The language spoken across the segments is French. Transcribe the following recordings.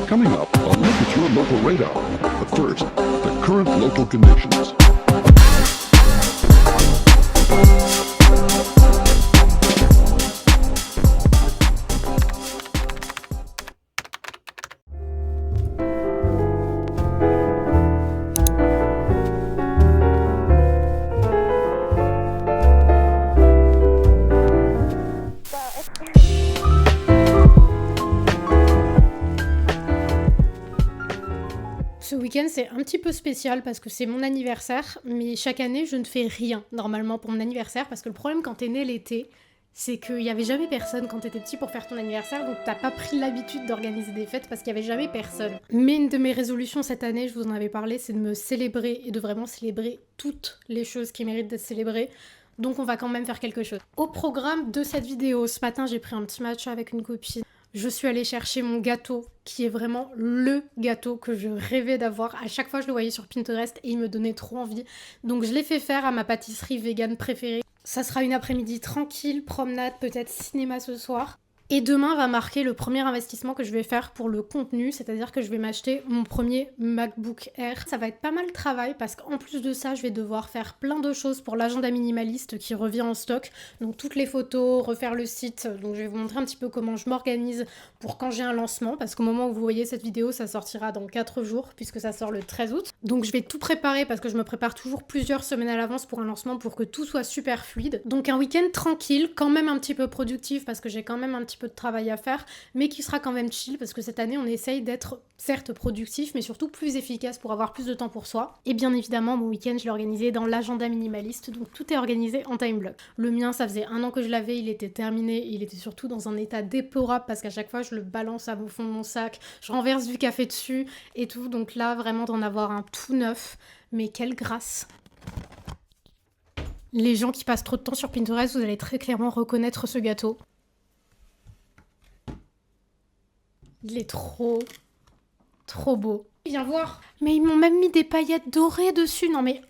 Coming up on Look at Your Local Radar. But first, the current local conditions. Ce week-end, c'est un petit peu spécial parce que c'est mon anniversaire, mais chaque année, je ne fais rien normalement pour mon anniversaire parce que le problème quand t'es né l'été, c'est qu'il n'y avait jamais personne quand t'étais petit pour faire ton anniversaire, donc t'as pas pris l'habitude d'organiser des fêtes parce qu'il n'y avait jamais personne. Mais une de mes résolutions cette année, je vous en avais parlé, c'est de me célébrer et de vraiment célébrer toutes les choses qui méritent d'être célébrées. Donc on va quand même faire quelque chose. Au programme de cette vidéo, ce matin, j'ai pris un petit match avec une copine. Je suis allée chercher mon gâteau, qui est vraiment le gâteau que je rêvais d'avoir. À chaque fois, je le voyais sur Pinterest et il me donnait trop envie. Donc je l'ai fait faire à ma pâtisserie vegan préférée. Ça sera une après-midi tranquille, promenade, peut-être cinéma ce soir. Et demain va marquer le premier investissement que je vais faire pour le contenu, c'est-à-dire que je vais m'acheter mon premier MacBook Air. Ça va être pas mal de travail parce qu'en plus de ça, je vais devoir faire plein de choses pour l'agenda minimaliste qui revient en stock. Donc toutes les photos, refaire le site. Donc je vais vous montrer un petit peu comment je m'organise pour quand j'ai un lancement, parce qu'au moment où vous voyez cette vidéo, ça sortira dans 4 jours puisque ça sort le 13 août. Donc je vais tout préparer parce que je me prépare toujours plusieurs semaines à l'avance pour un lancement pour que tout soit super fluide. Donc un week-end tranquille, quand même un petit peu productif parce que j'ai quand même un petit peu de travail à faire, mais qui sera quand même chill parce que cette année on essaye d'être certes productif mais surtout plus efficace pour avoir plus de temps pour soi. Et bien évidemment mon week-end je l'ai organisé dans l'agenda minimaliste, donc tout est organisé en time block. Le mien ça faisait 1 an que je l'avais, il était terminé, il était surtout dans un état déplorable parce qu'à chaque fois je le balance à au fond de mon sac, je renverse du café dessus et tout, donc là vraiment d'en avoir un tout neuf, mais quelle grâce. Les gens qui passent trop de temps sur Pinterest, vous allez très clairement reconnaître ce gâteau. Il est trop beau. Viens voir. Mais ils m'ont même mis des paillettes dorées dessus. Non mais...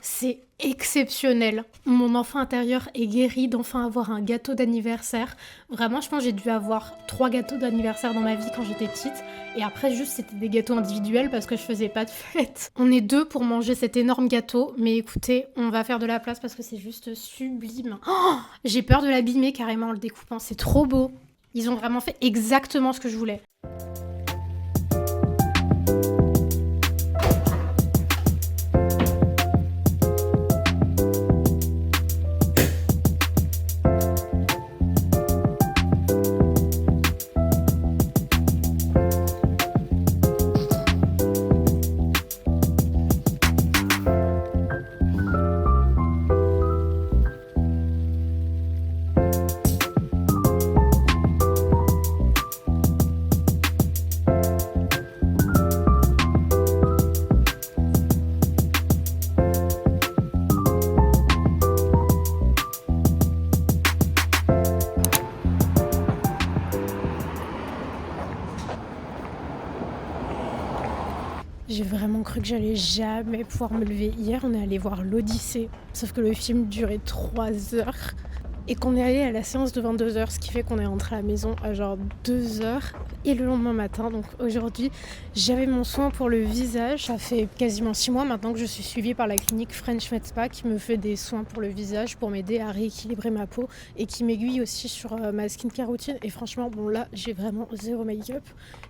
c'est exceptionnel. Mon enfant intérieur est guéri d'enfin avoir un gâteau d'anniversaire. Vraiment, je pense que j'ai dû avoir 3 gâteaux d'anniversaire dans ma vie quand j'étais petite. Et après, juste, c'était des gâteaux individuels parce que je faisais pas de fête. On est 2 pour manger cet énorme gâteau. Mais écoutez, on va faire de la place parce que c'est juste sublime. Oh, j'ai peur de l'abîmer carrément en le découpant. C'est trop beau. Ils ont vraiment fait exactement ce que je voulais. J'ai vraiment cru que j'allais jamais pouvoir me lever. Hier, on est allé voir l'Odyssée, sauf que le film durait 3 heures et qu'on est allé à la séance de 22h, ce qui fait qu'on est rentré à la maison à genre 2h et le lendemain matin. Donc aujourd'hui, j'avais mon soin pour le visage. Ça fait quasiment 6 mois maintenant que je suis suivie par la clinique French Med Spa qui me fait des soins pour le visage pour m'aider à rééquilibrer ma peau et qui m'aiguille aussi sur ma skincare routine. Et franchement, bon là, j'ai vraiment zéro make-up.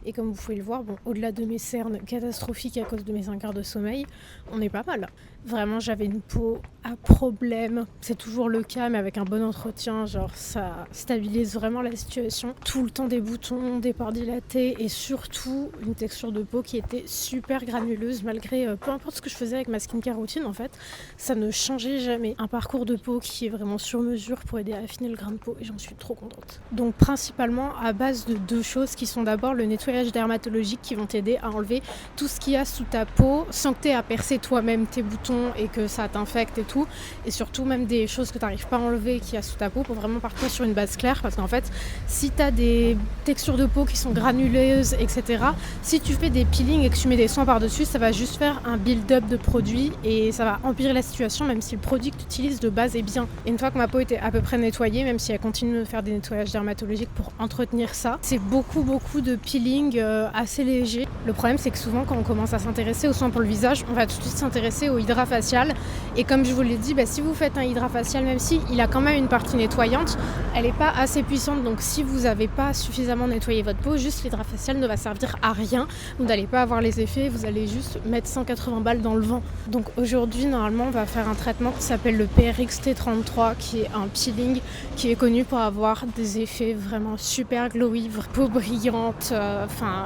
Et comme vous pouvez le voir, bon, au-delà de mes cernes catastrophiques à cause de mes 5 heures de sommeil, on est pas mal. Vraiment, j'avais une peau à problème. C'est toujours le cas, mais avec un bon entretien, genre ça stabilise vraiment la situation. Tout le temps des boutons, des pores dilatés et surtout une texture de peau qui était super granuleuse malgré peu importe ce que je faisais avec ma skincare routine en fait, ça ne changeait jamais. Un parcours de peau qui est vraiment sur mesure pour aider à affiner le grain de peau et j'en suis trop contente. Donc principalement à base de 2 choses qui sont d'abord le nettoyage dermatologique qui vont t'aider à enlever tout ce qu'il y a sous ta peau sans que tu aies à percer toi-même tes boutons et que ça t'infecte et tout, et surtout même des choses que tu n'arrives pas à enlever qu'il y a sous sous ta peau pour vraiment partir sur une base claire, parce qu'en fait, si tu as des textures de peau qui sont granuleuses, etc., si tu fais des peelings et que tu mets des soins par-dessus, ça va juste faire un build-up de produit et ça va empirer la situation, même si le produit que tu utilises de base est bien. Et une fois que ma peau était à peu près nettoyée, même si elle continue de faire des nettoyages dermatologiques pour entretenir ça, c'est beaucoup de peeling assez léger. Le problème, c'est que souvent, quand on commence à s'intéresser aux soins pour le visage, on va tout de suite s'intéresser au hydra facial. Et comme je vous l'ai dit, si vous faites un hydra facial, même si il a quand même une partie nettoyante, elle n'est pas assez puissante. Donc si vous n'avez pas suffisamment nettoyé votre peau, juste l'hydra facial ne va servir à rien. Vous n'allez pas avoir les effets, vous allez juste mettre 180 balles dans le vent. Donc aujourd'hui, normalement, on va faire un traitement qui s'appelle le PRX-T33, qui est un peeling qui est connu pour avoir des effets vraiment super glowy, peau brillante,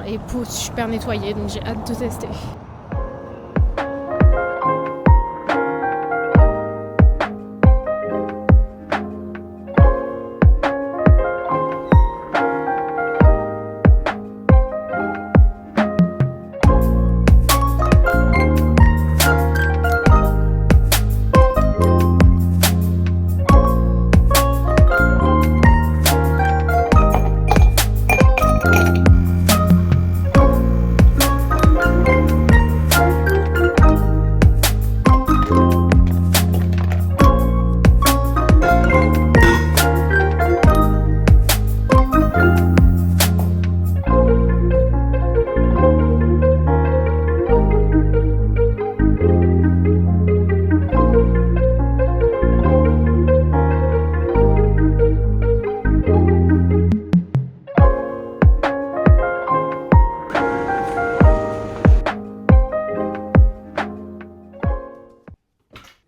et peau super nettoyée. Donc j'ai hâte de tester.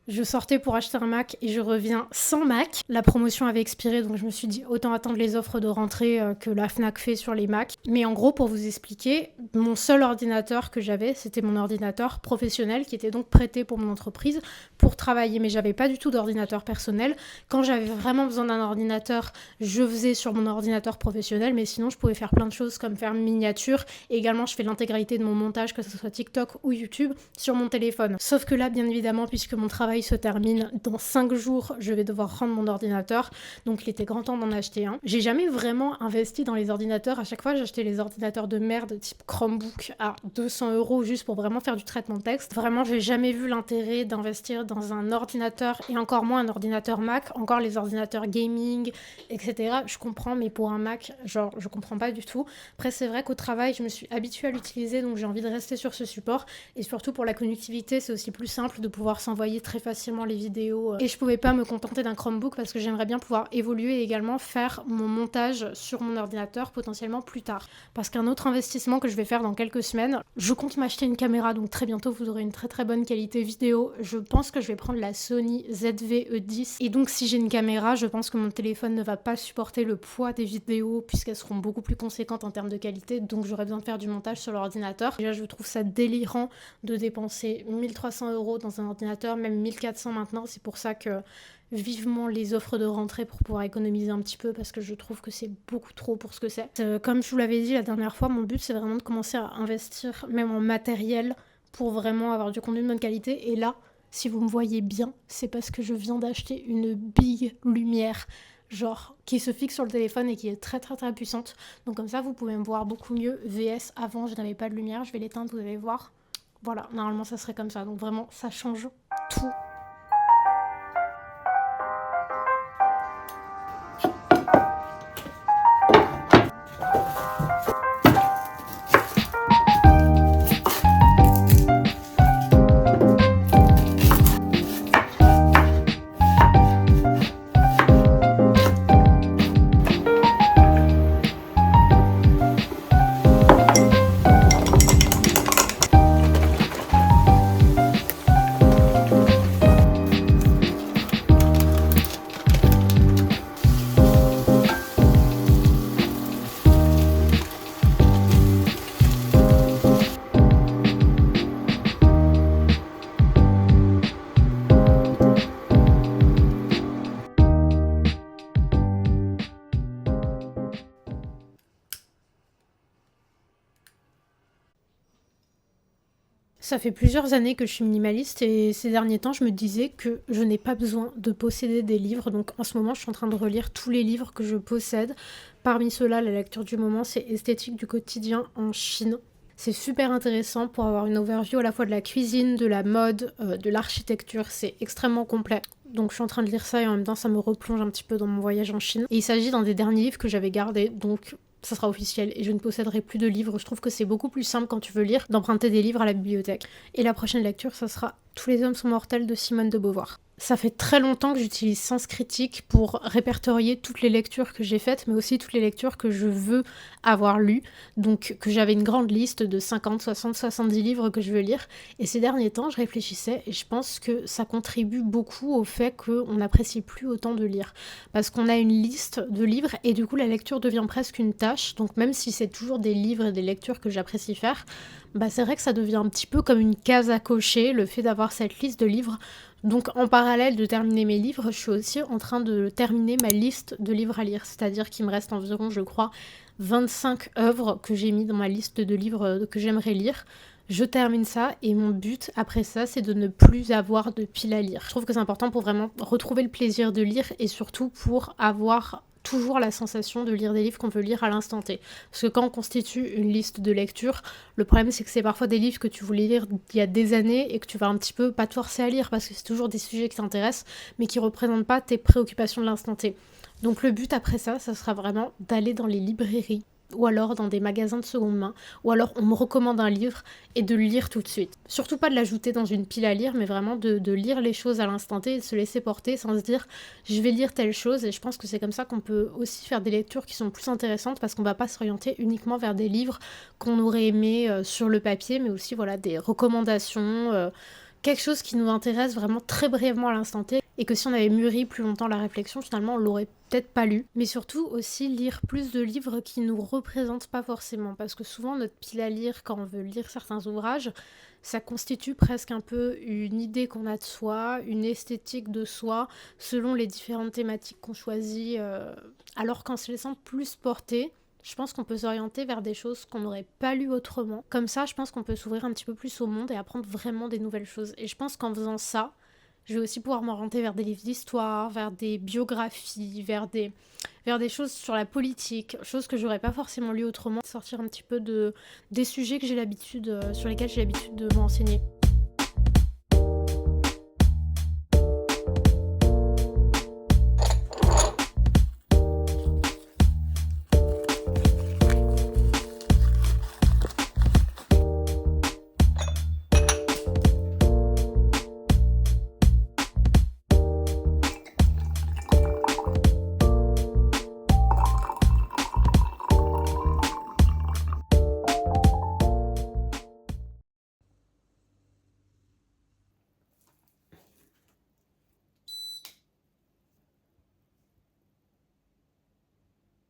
Je sortais pour acheter un Mac et je reviens sans Mac. La promotion avait expiré, donc je me suis dit autant attendre les offres de rentrée que la Fnac fait sur les Macs. Mais en gros, pour vous expliquer, mon seul ordinateur que j'avais, c'était mon ordinateur professionnel qui était donc prêté pour mon entreprise pour travailler. Mais j'avais pas du tout d'ordinateur personnel. Quand j'avais vraiment besoin d'un ordinateur, je faisais sur mon ordinateur professionnel, mais sinon je pouvais faire plein de choses comme faire une miniature. Et également, je fais l'intégralité de mon montage, que ce soit TikTok ou YouTube, sur mon téléphone. Sauf que là, bien évidemment, puisque mon travail se termine dans 5 jours, je vais devoir rendre mon ordinateur, donc il était grand temps d'en acheter un. J'ai jamais vraiment investi dans les ordinateurs. À chaque fois, j'achetais les ordinateurs de merde type Chromebook à 200 € juste pour vraiment faire du traitement de texte. Vraiment, j'ai jamais vu l'intérêt d'investir dans un ordinateur et encore moins un ordinateur Mac, encore les ordinateurs gaming, etc. Je comprends, mais pour un Mac, je comprends pas du tout. Après, c'est vrai qu'au travail, je me suis habituée à l'utiliser, donc j'ai envie de rester sur ce support. Et surtout pour la connectivité, c'est aussi plus simple de pouvoir s'envoyer très facilement les vidéos. Et je pouvais pas me contenter d'un Chromebook parce que j'aimerais bien pouvoir évoluer et également faire mon montage sur mon ordinateur potentiellement plus tard. Parce qu'un autre investissement que je vais faire dans quelques semaines, je compte m'acheter une caméra, donc très bientôt vous aurez une très bonne qualité vidéo. Je pense que je vais prendre la Sony ZV-E10 et donc si j'ai une caméra, je pense que mon téléphone ne va pas supporter le poids des vidéos puisqu'elles seront beaucoup plus conséquentes en termes de qualité, donc j'aurai besoin de faire du montage sur l'ordinateur. Déjà, je trouve ça délirant de dépenser 1300 € dans un ordinateur, même 1400 maintenant. C'est pour ça que vivement les offres de rentrée pour pouvoir économiser un petit peu, parce que je trouve que c'est beaucoup trop pour ce que c'est. Comme je vous l'avais dit la dernière fois, mon but c'est vraiment de commencer à investir même en matériel pour vraiment avoir du contenu de bonne qualité. Et là, si vous me voyez bien, c'est parce que je viens d'acheter une big lumière qui se fixe sur le téléphone et qui est très puissante. Donc comme ça, vous pouvez me voir beaucoup mieux. VS, avant, je n'avais pas de lumière, je vais l'éteindre, vous allez voir. Voilà, normalement, ça serait comme ça. Donc vraiment, ça change tout. Ça fait plusieurs années que je suis minimaliste et ces derniers temps, je me disais que je n'ai pas besoin de posséder des livres. Donc en ce moment, je suis en train de relire tous les livres que je possède. Parmi ceux-là, la lecture du moment, c'est Esthétique du quotidien en Chine. C'est super intéressant pour avoir une overview à la fois de la cuisine, de la mode, de l'architecture. C'est extrêmement complet. Donc je suis en train de lire ça et en même temps ça me replonge un petit peu dans mon voyage en Chine. Et il s'agit d'un des derniers livres que j'avais gardé, donc ça sera officiel et je ne posséderai plus de livres. Je trouve que c'est beaucoup plus simple quand tu veux lire d'emprunter des livres à la bibliothèque. Et la prochaine lecture, ça sera Tous les hommes sont mortels de Simone de Beauvoir. Ça fait très longtemps que j'utilise Sens Critique pour répertorier toutes les lectures que j'ai faites, mais aussi toutes les lectures que je veux avoir lues. Donc que j'avais une grande liste de 50, 60, 70 livres que je veux lire. Et ces derniers temps, je réfléchissais et je pense que ça contribue beaucoup au fait qu'on n'apprécie plus autant de lire. Parce qu'on a une liste de livres et du coup la lecture devient presque une tâche. Donc même si c'est toujours des livres et des lectures que j'apprécie faire, bah c'est vrai que ça devient un petit peu comme une case à cocher, le fait d'avoir cette liste de livres. Donc en parallèle de terminer mes livres, je suis aussi en train de terminer ma liste de livres à lire. C'est-à-dire qu'il me reste environ, je crois, 25 œuvres que j'ai mis dans ma liste de livres que j'aimerais lire. Je termine ça et mon but après ça, c'est de ne plus avoir de pile à lire. Je trouve que c'est important pour vraiment retrouver le plaisir de lire et surtout pour avoir toujours la sensation de lire des livres qu'on veut lire à l'instant T. Parce que quand on constitue une liste de lecture, le problème c'est que c'est parfois des livres que tu voulais lire il y a des années et que tu vas un petit peu pas te forcer à lire parce que c'est toujours des sujets qui t'intéressent mais qui représentent pas tes préoccupations de l'instant T. Donc le but après ça sera vraiment d'aller dans les librairies ou alors dans des magasins de seconde main, ou alors on me recommande un livre et de le lire tout de suite. Surtout pas de l'ajouter dans une pile à lire, mais vraiment de lire les choses à l'instant T et de se laisser porter sans se dire je vais lire telle chose. Et je pense que c'est comme ça qu'on peut aussi faire des lectures qui sont plus intéressantes parce qu'on va pas s'orienter uniquement vers des livres qu'on aurait aimé sur le papier, mais aussi voilà des recommandations, quelque chose qui nous intéresse vraiment très brièvement à l'instant T et que si on avait mûri plus longtemps la réflexion, finalement on l'aurait peut-être pas lu. Mais surtout aussi lire plus de livres qui nous représentent pas forcément parce que souvent notre pile à lire quand on veut lire certains ouvrages, ça constitue presque un peu une idée qu'on a de soi, une esthétique de soi selon les différentes thématiques qu'on choisit alors qu'en se laissant plus porter, je pense qu'on peut s'orienter vers des choses qu'on n'aurait pas lues autrement. Comme ça, je pense qu'on peut s'ouvrir un petit peu plus au monde et apprendre vraiment des nouvelles choses. Et je pense qu'en faisant ça, je vais aussi pouvoir m'orienter vers des livres d'histoire, vers des biographies, vers des choses sur la politique, choses que j'aurais pas forcément lues autrement. Sortir un petit peu des sujets que j'ai l'habitude, sur lesquels j'ai l'habitude de m'enseigner.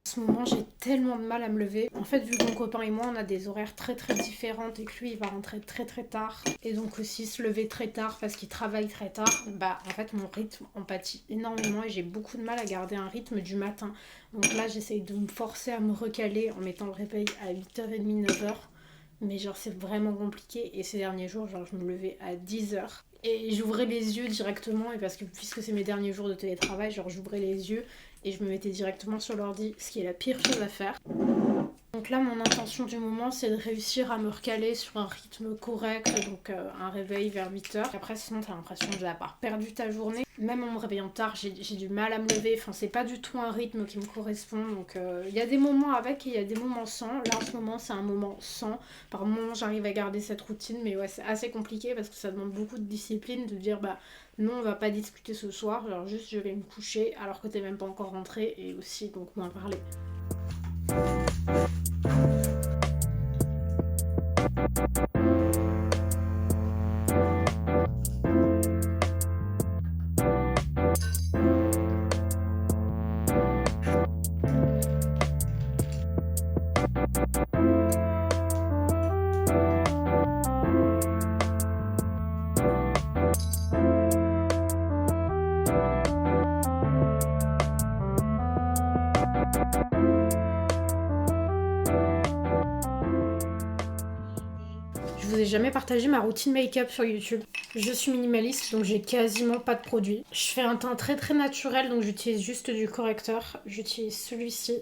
En ce moment, j'ai tellement de mal à me lever. En fait, vu que mon copain et moi, on a des horaires très très différents et que lui, il va rentrer très très tard, et donc aussi se lever très tard parce qu'il travaille très tard, bah en fait, mon rythme en pâtit énormément et j'ai beaucoup de mal à garder un rythme du matin. Donc là, j'essaye de me forcer à me recaler en mettant le réveil à 8h30, 9h. Mais genre, c'est vraiment compliqué. Et ces derniers jours, genre, je me levais à 10h. Et j'ouvrais les yeux directement, et parce que puisque c'est mes derniers jours de télétravail, genre j'ouvrais les yeux et je me mettais directement sur l'ordi, ce qui est la pire chose à faire. Donc là, mon intention du moment, c'est de réussir à me recaler sur un rythme correct, donc un réveil vers 8h. Après, sinon, t'as l'impression d'avoir perdu ta journée. Même en me réveillant tard, j'ai du mal à me lever. Enfin, c'est pas du tout un rythme qui me correspond. Donc, il y a des moments avec et il y a des moments sans. Là, en ce moment, c'est un moment sans. Par moments, j'arrive à garder cette routine. Mais ouais, c'est assez compliqué parce que ça demande beaucoup de discipline de dire, bah, non, on va pas discuter ce soir. Genre, juste, je vais me coucher alors que t'es même pas encore rentré. Et aussi, donc, moins parler. Je vous ai jamais partagé ma routine make-up sur YouTube. Je suis minimaliste, donc j'ai quasiment pas de produits. Je fais un teint très très naturel, donc j'utilise juste du correcteur. J'utilise celui-ci.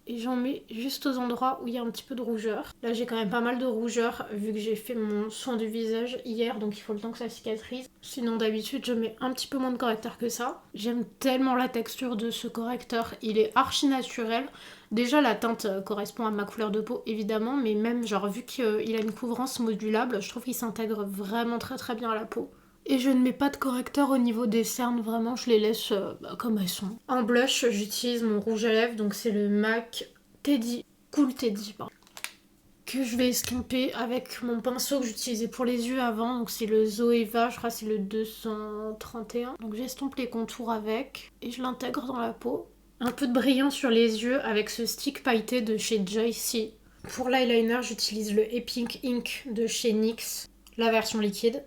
Et j'en mets juste aux endroits où il y a un petit peu de rougeur. Là j'ai quand même pas mal de rougeur vu que j'ai fait mon soin du visage hier, donc il faut le temps que ça cicatrise. Sinon d'habitude je mets un petit peu moins de correcteur que ça. J'aime tellement la texture de ce correcteur, il est archi naturel. Déjà la teinte correspond à ma couleur de peau évidemment, mais même genre vu qu'il a une couvrance modulable, je trouve qu'il s'intègre vraiment très très bien à la peau. Et je ne mets pas de correcteur au niveau des cernes, vraiment je les laisse comme elles sont. En blush, j'utilise mon rouge à lèvres, donc c'est le MAC Teddy, Cool Teddy, pardon, que je vais estomper avec mon pinceau que j'utilisais pour les yeux avant, donc c'est le Zoeva, je crois que c'est le 231. Donc j'estompe les contours avec, et je l'intègre dans la peau. Un peu de brillant sur les yeux avec ce stick pailleté de chez Joycey. Pour l'eyeliner, j'utilise le Epic Ink de chez NYX, la version liquide.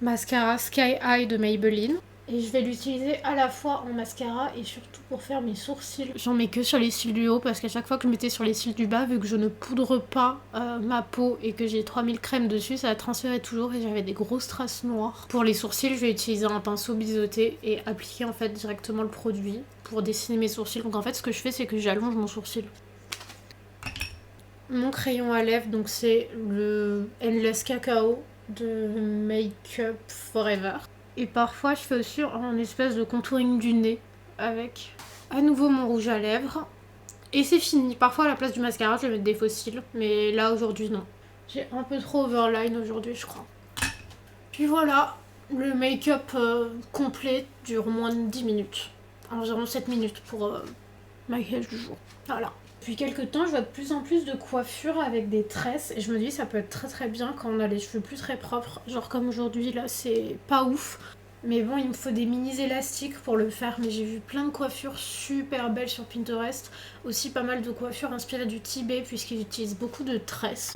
Mascara Sky High de Maybelline. Et je vais l'utiliser à la fois en mascara et surtout pour faire mes sourcils. J'en mets que sur les cils du haut parce qu'à chaque fois que je mettais sur les cils du bas, vu que je ne poudre pas ma peau et que j'ai 3000 crèmes dessus, ça transférait toujours et j'avais des grosses traces noires. Pour les sourcils, je vais utiliser un pinceau biseauté et appliquer en fait directement le produit pour dessiner mes sourcils. Donc en fait ce que je fais c'est que j'allonge mon sourcil. Mon crayon à lèvres, donc c'est le Endless Cacao de Make Up Forever. Et parfois je fais aussi un espèce de contouring du nez avec à nouveau mon rouge à lèvres. Et c'est fini. Parfois à la place du mascara je vais mettre des faux cils, mais là aujourd'hui non. J'ai un peu trop overline aujourd'hui je crois. Puis voilà, le make-up complet dure moins de 10 minutes. Environ 7 minutes pour maquillage du jour. Voilà. Depuis quelques temps, je vois de plus en plus de coiffures avec des tresses et je me dis ça peut être très très bien quand on a les cheveux plus très propres. Genre comme aujourd'hui là, c'est pas ouf. Mais bon, il me faut des mini élastiques pour le faire. Mais j'ai vu plein de coiffures super belles sur Pinterest. Aussi pas mal de coiffures inspirées du Tibet puisqu'ils utilisent beaucoup de tresses.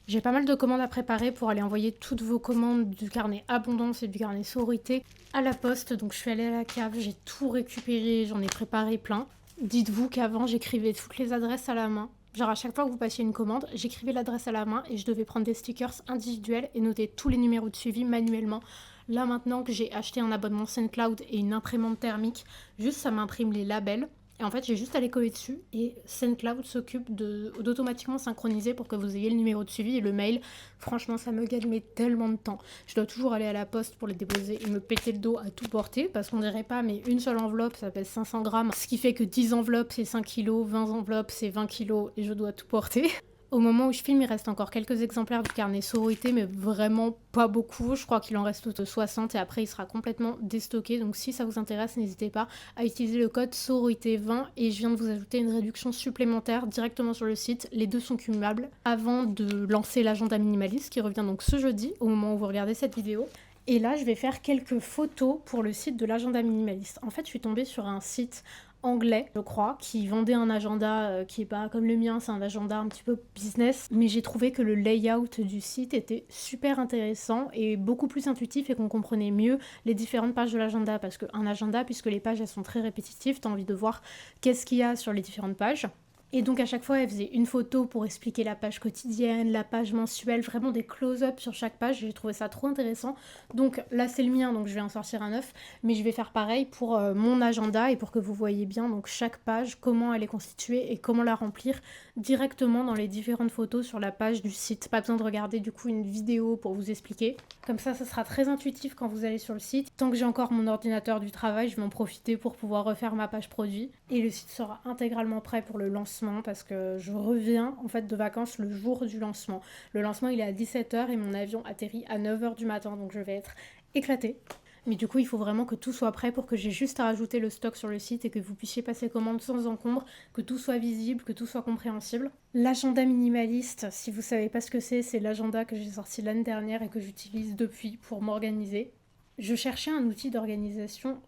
J'ai pas mal de commandes à préparer pour aller envoyer toutes vos commandes du carnet Abondance et du carnet Sororité à la poste. Donc je suis allée à la cave, j'ai tout récupéré, j'en ai préparé plein. Dites-vous qu'avant j'écrivais toutes les adresses à la main. Genre à chaque fois que vous passiez une commande, j'écrivais l'adresse à la main et je devais prendre des stickers individuels et noter tous les numéros de suivi manuellement. Là maintenant que j'ai acheté un abonnement SoundCloud et une imprimante thermique, juste ça m'imprime les labels. Et en fait, j'ai juste à les coller dessus et SoundCloud s'occupe d'automatiquement synchroniser pour que vous ayez le numéro de suivi et le mail. Franchement, ça me gagne mais tellement de temps. Je dois toujours aller à la poste pour les déposer et me péter le dos à tout porter parce qu'on dirait pas, mais une seule enveloppe, ça pèse 500 grammes. Ce qui fait que 10 enveloppes, c'est 5 kilos, 20 enveloppes, c'est 20 kilos et je dois tout porter. Au moment où je filme, il reste encore quelques exemplaires du carnet Sororité, mais vraiment pas beaucoup. Je crois qu'il en reste 60 et après il sera complètement déstocké. Donc si ça vous intéresse, n'hésitez pas à utiliser le code Sororité20 et je viens de vous ajouter une réduction supplémentaire directement sur le site. Les deux sont cumulables avant de lancer l'agenda minimaliste qui revient donc ce jeudi au moment où vous regardez cette vidéo. Et là, je vais faire quelques photos pour le site de l'agenda minimaliste. En fait, je suis tombée sur un site anglais, je crois, qui vendait un agenda qui est pas comme le mien, c'est un agenda un petit peu business, mais j'ai trouvé que le layout du site était super intéressant et beaucoup plus intuitif et qu'on comprenait mieux les différentes pages de l'agenda, parce qu'un agenda, puisque les pages elles sont très répétitives, t'as envie de voir qu'est-ce qu'il y a sur les différentes pages. Et donc à chaque fois, elle faisait une photo pour expliquer la page quotidienne, la page mensuelle, vraiment des close-up sur chaque page. J'ai trouvé ça trop intéressant. Donc là, c'est le mien, donc je vais en sortir un neuf. Mais je vais faire pareil pour mon agenda et pour que vous voyez bien donc chaque page, comment elle est constituée et comment la remplir directement dans les différentes photos sur la page du site. Pas besoin de regarder du coup une vidéo pour vous expliquer. Comme ça sera très intuitif quand vous allez sur le site. Tant que j'ai encore mon ordinateur du travail, je vais en profiter pour pouvoir refaire ma page produit. Et le site sera intégralement prêt pour le lancement parce que je reviens en fait de vacances le jour du lancement. Le lancement il est à 17h et mon avion atterrit à 9h du matin, donc je vais être éclatée. Mais du coup, il faut vraiment que tout soit prêt pour que j'ai juste à rajouter le stock sur le site et que vous puissiez passer commande sans encombre, que tout soit visible, que tout soit compréhensible. L'agenda minimaliste, si vous savez pas ce que c'est l'agenda que j'ai sorti l'année dernière et que j'utilise depuis pour m'organiser. Je cherchais un outil d'organisation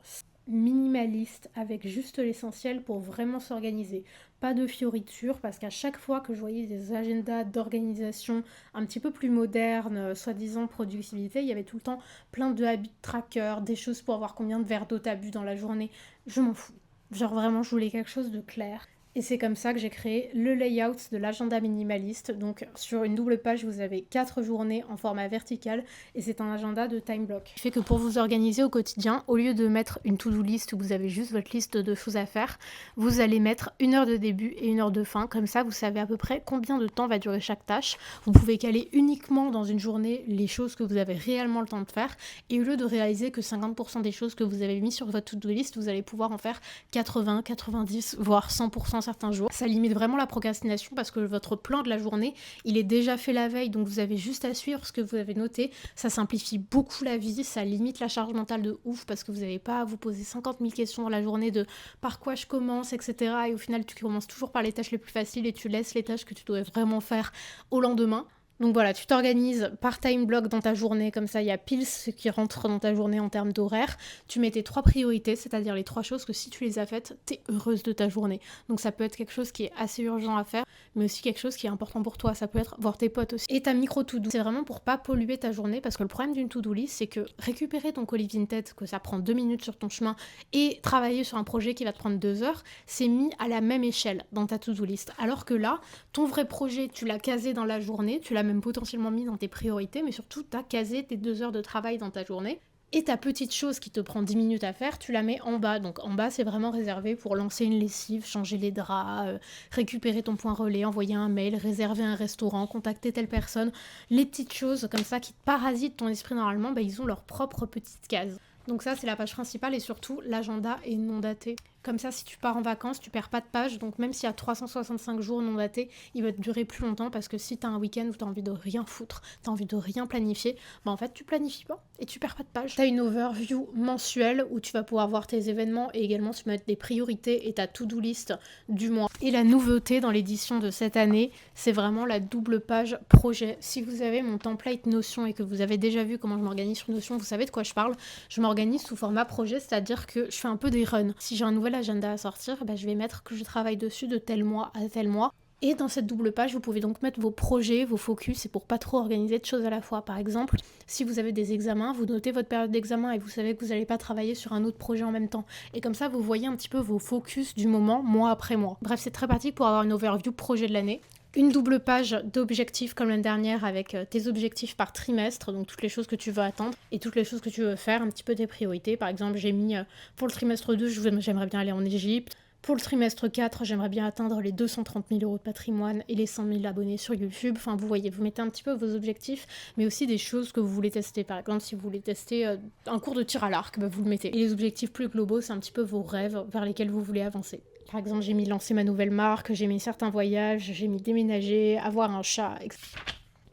minimaliste avec juste l'essentiel pour vraiment s'organiser. pas de fioritures, parce qu'à chaque fois que je voyais des agendas d'organisation un petit peu plus modernes, soi-disant productivité, il y avait tout le temps plein de habit trackers, des choses pour voir combien de verres d'eau t'as bu dans la journée. Je m'en fous. Genre vraiment, je voulais quelque chose de clair. Et c'est comme ça que j'ai créé le layout de l'agenda minimaliste. Donc sur une double page, vous avez 4 journées en format vertical et c'est un agenda de time block. Ce qui fait que pour vous organiser au quotidien, au lieu de mettre une to-do list où vous avez juste votre liste de choses à faire, vous allez mettre 1 heure de début et 1 heure de fin. Comme ça, vous savez à peu près combien de temps va durer chaque tâche. Vous pouvez caler uniquement dans une journée les choses que vous avez réellement le temps de faire. Et au lieu de réaliser que 50% des choses que vous avez mis sur votre to-do list, vous allez pouvoir en faire 80, 90, voire 100% certains jours. Ça limite vraiment la procrastination parce que votre plan de la journée, il est déjà fait la veille, donc vous avez juste à suivre ce que vous avez noté. Ça simplifie beaucoup la vie, ça limite la charge mentale de ouf parce que vous n'avez pas à vous poser 50 000 questions dans la journée de par quoi je commence, etc. Et au final, tu commences toujours par les tâches les plus faciles et tu laisses les tâches que tu dois vraiment faire au lendemain. Donc voilà, tu t'organises par time block dans ta journée, comme ça il y a pile ce qui rentre dans ta journée en termes d'horaire. Tu mets tes 3 priorités, c'est-à-dire les 3 choses que si tu les as faites, t'es heureuse de ta journée. Donc ça peut être quelque chose qui est assez urgent à faire, mais aussi quelque chose qui est important pour toi. Ça peut être voir tes potes aussi. Et ta micro to-do, c'est vraiment pour pas polluer ta journée, parce que le problème d'une to-do list, c'est que récupérer ton colis Vinted, que ça prend 2 minutes sur ton chemin, et travailler sur un projet qui va te prendre 2 heures, c'est mis à la même échelle dans ta to-do list. Alors que là, ton vrai projet, tu l'as casé dans la journée, tu l'as même potentiellement mis dans tes priorités, mais surtout, tu as casé tes 2 heures de travail dans ta journée. Et ta petite chose qui te prend 10 minutes à faire, tu la mets en bas. Donc en bas, c'est vraiment réservé pour lancer une lessive, changer les draps, récupérer ton point relais, envoyer un mail, réserver un restaurant, contacter telle personne. Les petites choses comme ça qui te parasitent ton esprit normalement, ils ont leur propre petite case. Donc ça, c'est la page principale et surtout, l'agenda est non daté. Comme ça, si tu pars en vacances, tu perds pas de page. Donc même s'il y a 365 jours non datés, il va te durer plus longtemps parce que si t'as un week-end où t'as envie de rien foutre, t'as envie de rien planifier, en fait, tu planifies pas et tu perds pas de page. T'as une overview mensuelle où tu vas pouvoir voir tes événements et également tu mettre des priorités et ta to-do list du mois. Et la nouveauté dans l'édition de cette année, c'est vraiment la double page projet. Si vous avez mon template Notion et que vous avez déjà vu comment je m'organise sur Notion, vous savez de quoi je parle. Je m'organise sous format projet, c'est-à-dire que je fais un peu des runs. Si j'ai un nouvel agenda à sortir, je vais mettre que je travaille dessus de tel mois à tel mois. Et dans cette double page, vous pouvez donc mettre vos projets, vos focus, et pour pas trop organiser de choses à la fois. Par exemple, si vous avez des examens, vous notez votre période d'examen et vous savez que vous n'allez pas travailler sur un autre projet en même temps. Et comme ça, vous voyez un petit peu vos focus du moment, mois après mois. Bref, c'est très pratique pour avoir une overview projet de l'année. Une double page d'objectifs comme l'année dernière avec tes objectifs par trimestre, donc toutes les choses que tu veux atteindre et toutes les choses que tu veux faire, un petit peu tes priorités. Par exemple, j'ai mis pour le trimestre 2, j'aimerais bien aller en Égypte. Pour le trimestre 4, j'aimerais bien atteindre les 230 000 € de patrimoine et les 100 000 abonnés sur YouTube. Enfin, vous voyez, vous mettez un petit peu vos objectifs, mais aussi des choses que vous voulez tester. Par exemple, si vous voulez tester un cours de tir à l'arc, vous le mettez. Et les objectifs plus globaux, c'est un petit peu vos rêves vers lesquels vous voulez avancer. Par exemple, j'ai mis lancer ma nouvelle marque, j'ai mis certains voyages, j'ai mis déménager, avoir un chat, etc.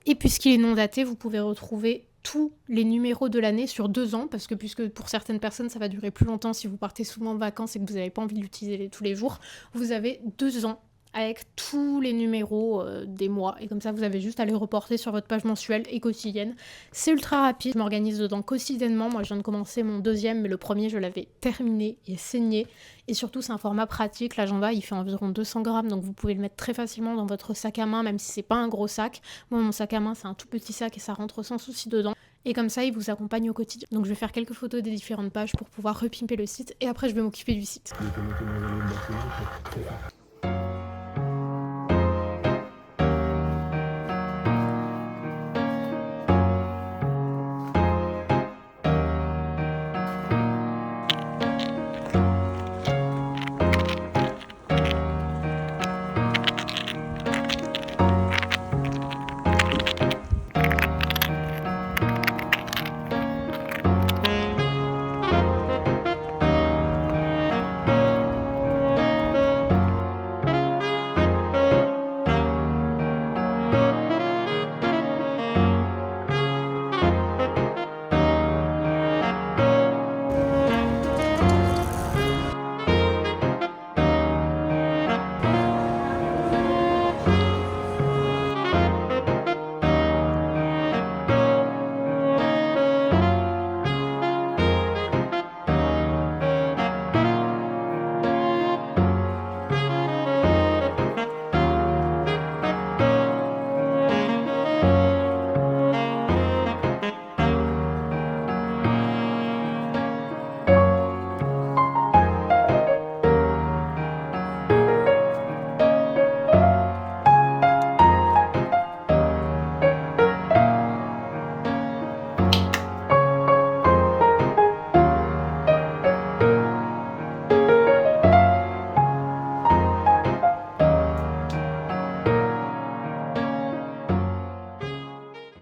Et puisqu'il est non daté, vous pouvez retrouver tous les numéros de l'année sur 2 ans, parce que puisque pour certaines personnes ça va durer plus longtemps si vous partez souvent en vacances et que vous n'avez pas envie de l'utiliser tous les jours, vous avez 2 ans avec tous les numéros des mois, et comme ça vous avez juste à les reporter sur votre page mensuelle et quotidienne. C'est ultra rapide, je m'organise dedans quotidiennement. Moi je viens de commencer mon 2e, mais le premier je l'avais terminé et saigné, et surtout c'est un format pratique. L'agenda il fait environ 200 grammes, donc vous pouvez le mettre très facilement dans votre sac à main, même si c'est pas un gros sac. Moi mon sac à main c'est un tout petit sac et ça rentre sans souci dedans. Et comme ça, il vous accompagne au quotidien. Donc je vais faire quelques photos des différentes pages pour pouvoir repimper le site, et après je vais m'occuper du site.